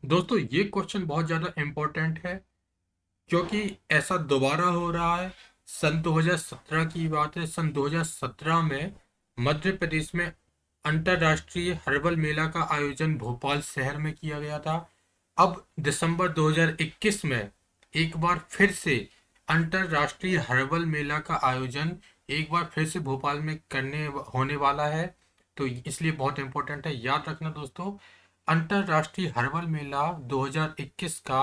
दोस्तों ये क्वेश्चन बहुत ज़्यादा इम्पोर्टेंट है क्योंकि ऐसा दोबारा हो रहा है। सन 2017 की बात है। सन 2017 में मध्य प्रदेश में अंतर्राष्ट्रीय हर्बल मेला का आयोजन भोपाल शहर में किया गया था। अब दिसंबर 2021 में एक बार फिर से अंतर्राष्ट्रीय हर्बल मेला का आयोजन एक बार फिर से भोपाल में करने होने वाला है। तो इसलिए बहुत इंपॉर्टेंट है, याद रखना दोस्तों। अंतर्राष्ट्रीय हर्बल मेला 2021 का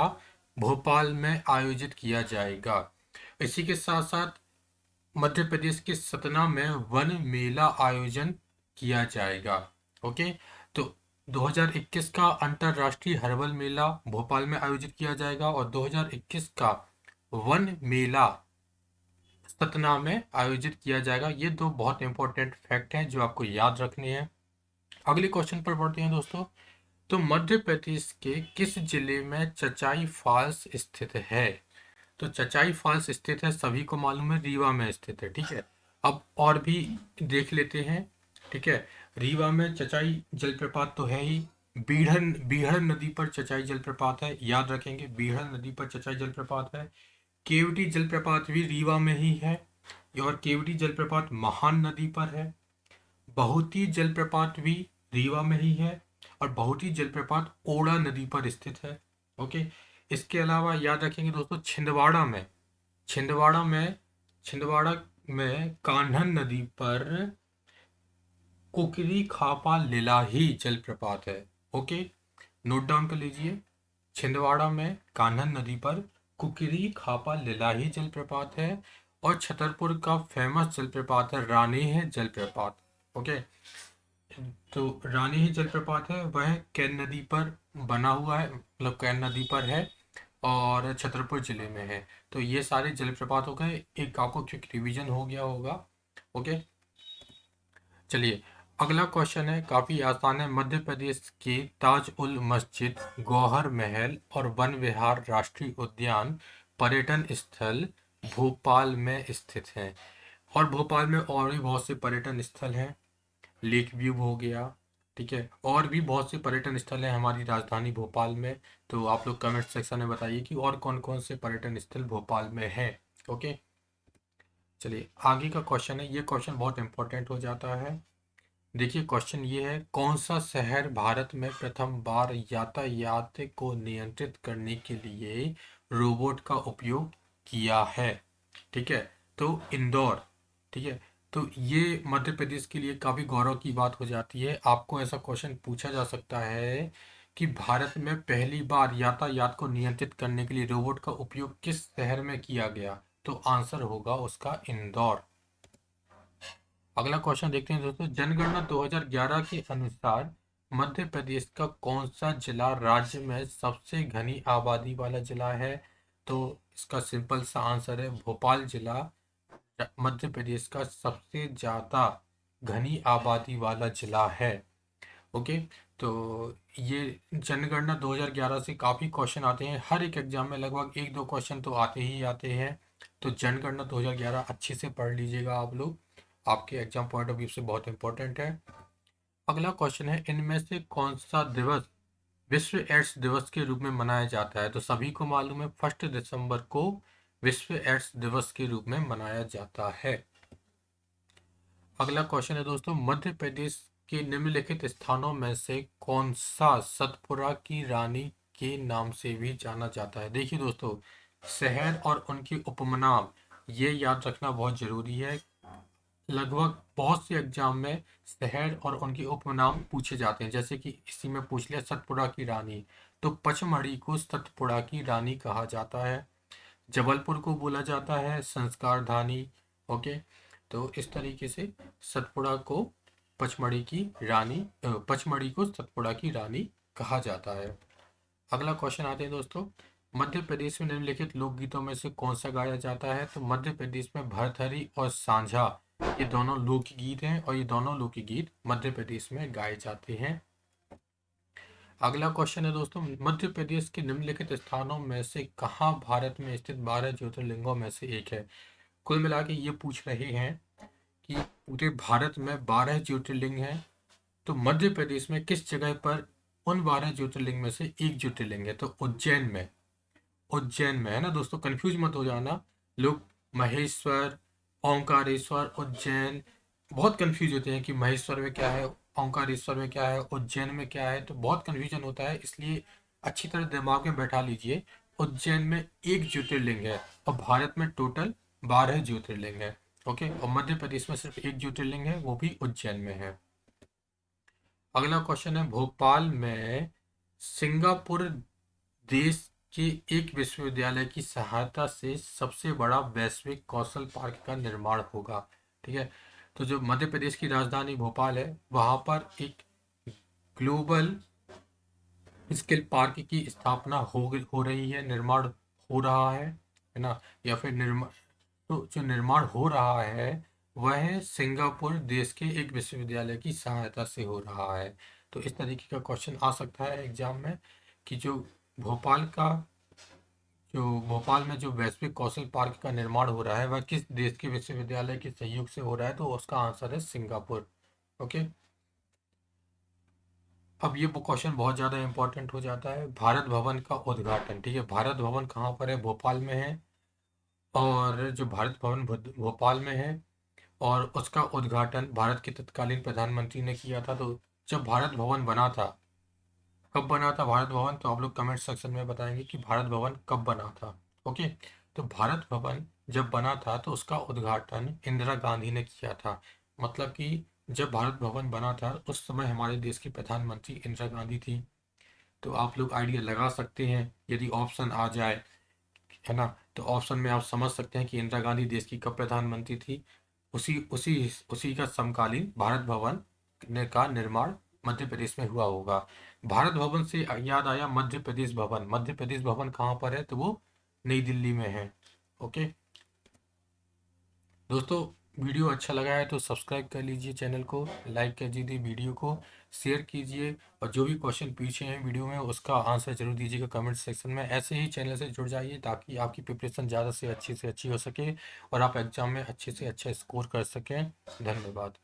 भोपाल में आयोजित किया जाएगा। इसी के साथ साथ मध्य प्रदेश के सतना में वन मेला आयोजन किया जाएगा। ओके, तो 2021 का अंतर्राष्ट्रीय हर्बल मेला भोपाल में आयोजित किया जाएगा और 2021 का वन मेला सतना में आयोजित किया जाएगा। ये दो बहुत इंपॉर्टेंट फैक्ट हैं जो आपको याद रखने हैं। अगले क्वेश्चन पर बढ़ते हैं दोस्तों। तो मध्य प्रदेश के किस जिले में चचाई फॉल्स स्थित है? तो चचाई फॉल्स स्थित है, सभी को मालूम है, रीवा में स्थित है। ठीक है, अब और भी देख लेते हैं। ठीक है, रीवा में चचाई जलप्रपात तो है ही। बीढ़न बीहड़ नदी पर चचाई जलप्रपात है, याद रखेंगे, बीहड़ नदी पर चचाई जलप्रपात है। केवटी जलप्रपात भी रीवा में ही है और केवटी जलप्रपात महान नदी पर है। बहुती जलप्रपात भी रीवा में ही है और बहुती जलप्रपात ओड़ा नदी पर स्थित है। ओके, इसके अलावा याद रखेंगे दोस्तों, छिंदवाड़ा में छिंदवाड़ा में कान्हन नदी पर कुकरी खापा लिलाही जलप्रपात है। ओके, नोट डाउन कर लीजिए। छिंदवाड़ा में कान्हन नदी पर कुकरी खापा लिलाही जलप्रपात है और छतरपुर का फेमस जलप्रपात है रानीह जलप्रपात। ओके, तो रानीह जलप्रपात है वह कैन नदी पर बना हुआ है, मतलब कैन नदी पर है और छतरपुर जिले में है। तो ये सारे जलप्रपात हो गए, एक आपको क्विक रिवीजन हो गया होगा। ओके, चलिए अगला क्वेश्चन है, काफी आसान है। मध्य प्रदेश के ताज उल मस्जिद, गौहर महल और वन विहार राष्ट्रीय उद्यान पर्यटन स्थल भोपाल में स्थित हैं। और भोपाल में और भी बहुत से पर्यटन स्थल हैं, लेक व्यू हो गया। ठीक है, और भी बहुत से पर्यटन स्थल हैं हमारी राजधानी भोपाल में। तो आप लोग कमेंट सेक्शन में बताइए कि और कौन कौन से पर्यटन स्थल भोपाल में हैं। ओके, चलिए आगे का क्वेश्चन है, ये क्वेश्चन बहुत इंपॉर्टेंट हो जाता है। देखिए क्वेश्चन ये है, कौन सा शहर भारत में प्रथम बार यातायात को नियंत्रित करने के लिए रोबोट का उपयोग किया है? ठीक है, तो इंदौर। ठीक है, तो ये मध्य प्रदेश के लिए काफ़ी गौरव की बात हो जाती है। आपको ऐसा क्वेश्चन पूछा जा सकता है कि भारत में पहली बार यातायात को नियंत्रित करने के लिए रोबोट का उपयोग किस शहर में किया गया? तो आंसर होगा उसका इंदौर। अगला क्वेश्चन देखते हैं दोस्तों, जनगणना 2011 के अनुसार मध्य प्रदेश का कौन सा जिला राज्य में सबसे घनी आबादी वाला जिला है? तो इसका सिंपल सा आंसर है भोपाल जिला मध्य प्रदेश का सबसे ज़्यादा घनी आबादी वाला जिला है। ओके, तो ये जनगणना 2011 से काफ़ी क्वेश्चन आते हैं, हर एक एग्जाम में लगभग एक दो क्वेश्चन तो आते ही आते हैं। तो जनगणना 2011 अच्छे से पढ़ लीजिएगा आप लोग, आपके एग्जाम पॉइंट ऑफ व्यू से बहुत इंपॉर्टेंट है। अगला क्वेश्चन है, इनमें से कौन सा दिवस विश्व एड्स दिवस के रूप में मनाया जाता है? तो सभी को मालूम है 1 दिसंबर को विश्व एड्स दिवस के रूप में मनाया जाता है। अगला क्वेश्चन है दोस्तों, मध्य प्रदेश के निम्नलिखित स्थानों में से कौन सा सतपुड़ा की रानी के नाम से भी जाना जाता है? देखिए दोस्तों, शहर और उनके उपनाम ये याद रखना बहुत जरूरी है। लगभग बहुत से एग्जाम में शहर और उनके उपनाम पूछे जाते हैं, जैसे कि इसी में पूछ लिया सतपुड़ा की रानी, तो पचमढ़ी को सतपुड़ा की रानी कहा जाता है। जबलपुर को बोला जाता है संस्कार धानी। ओके, तो इस तरीके से सतपुड़ा को पचमढ़ी की रानी पचमढ़ी को सतपुड़ा की रानी कहा जाता है। अगला क्वेश्चन आते हैं दोस्तों, मध्य प्रदेश में निम्नलिखित लोकगीतों में से कौन सा गाया जाता है? तो मध्य प्रदेश में भरथरी और सांझा ये दोनों लोकगीत हैं और ये दोनों लोकगीत मध्य प्रदेश में गाए जाते हैं। अगला क्वेश्चन है दोस्तों, मध्य प्रदेश के निम्नलिखित स्थानों में से कहाँ भारत में स्थित 12 ज्योतिर्लिंगों में से एक है? कुल मिला के ये पूछ रहे हैं कि पूरे भारत में 12 ज्योतिर्लिंग हैं, तो मध्य प्रदेश में किस जगह पर उन 12 ज्योतिर्लिंग में से एक ज्योतिर्लिंग है। तो उज्जैन में है ना दोस्तों, कंफ्यूज मत हो जाना। लोग महेश्वर, ओंकारेश्वर, उज्जैन बहुत कंफ्यूज होते हैं कि महेश्वर में क्या है, ओंकारेश्वर में क्या है, उज्जैन में क्या है, तो बहुत कंफ्यूजन होता है। इसलिए अच्छी तरह दिमाग में बैठा लीजिए, उज्जैन में एक ज्योतिर्लिंग है और भारत में टोटल 12 ज्योतिर्लिंग है। ओके, और मध्य प्रदेश में सिर्फ एक ज्योतिर्लिंग है, वो भी उज्जैन में है। अगला क्वेश्चन है, भोपाल में सिंगापुर देश के एक विश्वविद्यालय की सहायता से सबसे बड़ा वैश्विक कौशल पार्क का निर्माण होगा। ठीक है, तो जो मध्य प्रदेश की राजधानी भोपाल है, वहां पर एक ग्लोबल स्किल पार्क की स्थापना हो रही है, निर्माण हो रहा है ना, या फिर निर्माण, तो जो निर्माण हो रहा है वह सिंगापुर देश के एक विश्वविद्यालय की सहायता से हो रहा है। तो इस तरीके का क्वेश्चन आ सकता है एग्जाम में कि भोपाल का जो भोपाल में जो वैश्विक कौशल पार्क का निर्माण हो रहा है वह किस देश के विश्वविद्यालय के सहयोग से हो रहा है, तो उसका आंसर है सिंगापुर। ओके, अब ये क्वेश्चन बहुत ज़्यादा इंपॉर्टेंट हो जाता है, भारत भवन का उद्घाटन। ठीक है, भारत भवन कहाँ पर है, भोपाल में है। और जो भारत भवन भोपाल में है और उसका उद्घाटन भारत के तत्कालीन प्रधानमंत्री ने किया था। तो जब भारत भवन बना था, कब बना था भारत भवन, तो आप लोग कमेंट सेक्शन में बताएंगे कि भारत भवन कब बना था। ओके, तो भारत भवन जब बना था तो उसका उद्घाटन इंदिरा गांधी ने किया था। मतलब कि जब भारत भवन बना था उस समय हमारे देश की प्रधानमंत्री इंदिरा गांधी थी। तो आप लोग आइडिया लगा सकते हैं, यदि ऑप्शन आ जाए, है ना, तो ऑप्शन में आप समझ सकते हैं कि इंदिरा गांधी देश की कब प्रधानमंत्री थी। उसी उसी उसी का समकालीन भारत भवन का निर्माण मध्य प्रदेश में हुआ होगा। भारत भवन से याद आया मध्य प्रदेश भवन। मध्य प्रदेश भवन कहाँ पर है, तो वो नई दिल्ली में है। ओके दोस्तों, वीडियो अच्छा लगा है तो सब्सक्राइब कर लीजिए चैनल को, लाइक कर दीजिए वीडियो को, शेयर कीजिए, और जो भी क्वेश्चन पूछे हैं वीडियो में उसका आंसर जरूर दीजिएगा कमेंट सेक्शन में। ऐसे ही चैनल से जुड़ जाइए ताकि आपकी प्रिपरेशन ज़्यादा से अच्छी हो सके और आप एग्जाम में अच्छे से अच्छा स्कोर कर सकें। धन्यवाद।